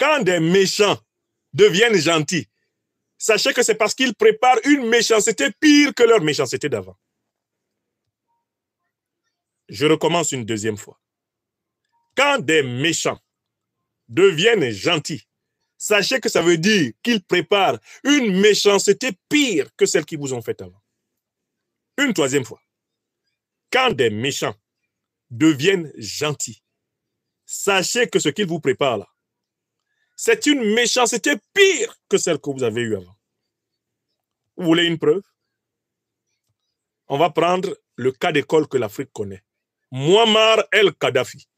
Quand des méchants deviennent gentils, sachez que c'est parce qu'ils préparent une méchanceté pire que leur méchanceté d'avant. Je recommence une deuxième fois. Quand des méchants deviennent gentils, sachez que ça veut dire qu'ils préparent une méchanceté pire que celle qu'ils vous ont faite avant. Une troisième fois. Quand des méchants deviennent gentils, sachez que ce qu'ils vous préparent là, c'est une méchanceté pire que celle que vous avez eue avant. Vous voulez une preuve? On va prendre le cas d'école que l'Afrique connaît. Muammar el-Kadhafi.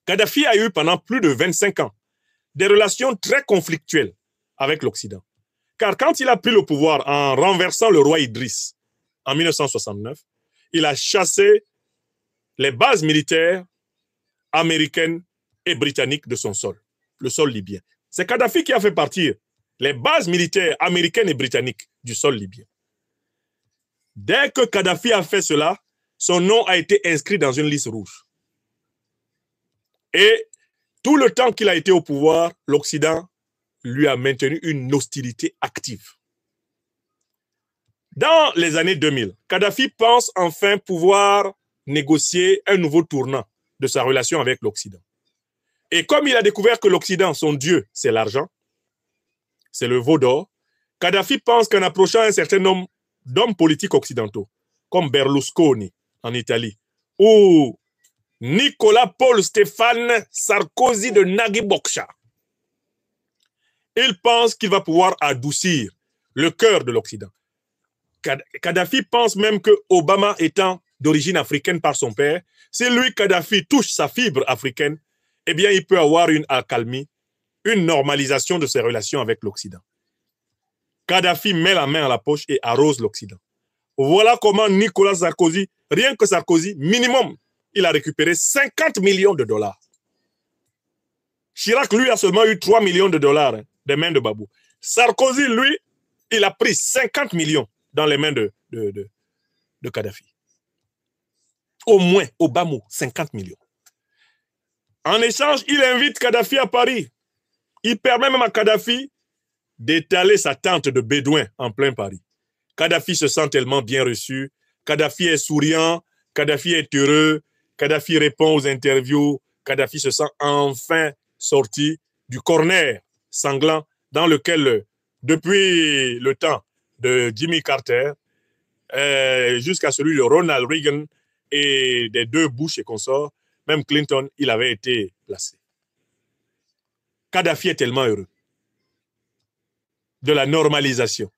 Kadhafi a eu pendant plus de 25 ans des relations très conflictuelles avec l'Occident. Car quand il a pris le pouvoir en renversant le roi Idriss en 1969, il a chassé les bases militaires américaines et britanniques de son sol, le sol libyen. C'est Kadhafi qui a fait partir les bases militaires américaines et britanniques du sol libyen. Dès que Kadhafi a fait cela, son nom a été inscrit dans une liste rouge. Et tout le temps qu'il a été au pouvoir, l'Occident lui a maintenu une hostilité active. Dans les années 2000, Kadhafi pense enfin pouvoir négocier un nouveau tournant de sa relation avec l'Occident. Et comme il a découvert que l'Occident, son Dieu, c'est l'argent, c'est le veau d'or, Kadhafi pense qu'en approchant un certain nombre d'hommes politiques occidentaux, comme Berlusconi en Italie, ou Nicolas Paul Stéphane Sarkozy de Nagui Boksha, il pense qu'il va pouvoir adoucir le cœur de l'Occident. Kadhafi pense même que Obama étant d'origine africaine par son père, si lui, Kadhafi, touche sa fibre africaine, eh bien, il peut avoir une accalmie, une normalisation de ses relations avec l'Occident. Kadhafi met la main à la poche et arrose l'Occident. Voilà comment Nicolas Sarkozy, rien que Sarkozy, minimum, il a récupéré 50 millions de dollars. Chirac, lui, a seulement eu 3 millions de dollars des mains de Babou. Sarkozy, lui, il a pris 50 millions dans les mains de Kadhafi. Au moins, au bas mot, 50 millions. En échange, il invite Kadhafi à Paris. Il permet même à Kadhafi d'étaler sa tente de bédouins en plein Paris. Kadhafi se sent tellement bien reçu. Kadhafi est souriant. Kadhafi est heureux. Kadhafi répond aux interviews. Kadhafi se sent enfin sorti du corner sanglant dans lequel, depuis le temps de Jimmy Carter jusqu'à celui de Ronald Reagan et des deux Bush et consorts, même Clinton, il avait été placé. Kadhafi est tellement heureux de la normalisation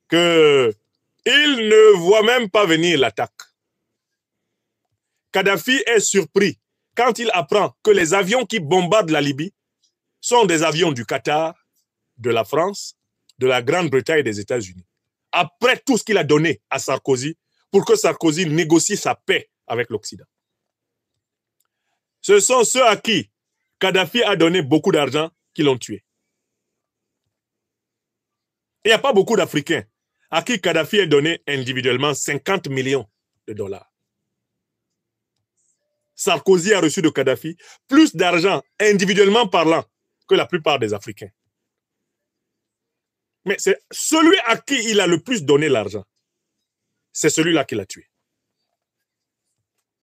qu'il ne voit même pas venir l'attaque. Kadhafi est surpris quand il apprend que les avions qui bombardent la Libye sont des avions du Qatar, de la France, de la Grande-Bretagne et des États-Unis. Après tout ce qu'il a donné à Sarkozy pour que Sarkozy négocie sa paix avec l'Occident. Ce sont ceux à qui Kadhafi a donné beaucoup d'argent qui l'ont tué. Il n'y a pas beaucoup d'Africains à qui Kadhafi a donné individuellement 50 millions de dollars. Sarkozy a reçu de Kadhafi plus d'argent individuellement parlant que la plupart des Africains. Mais c'est celui à qui il a le plus donné l'argent, c'est celui-là qui l'a tué.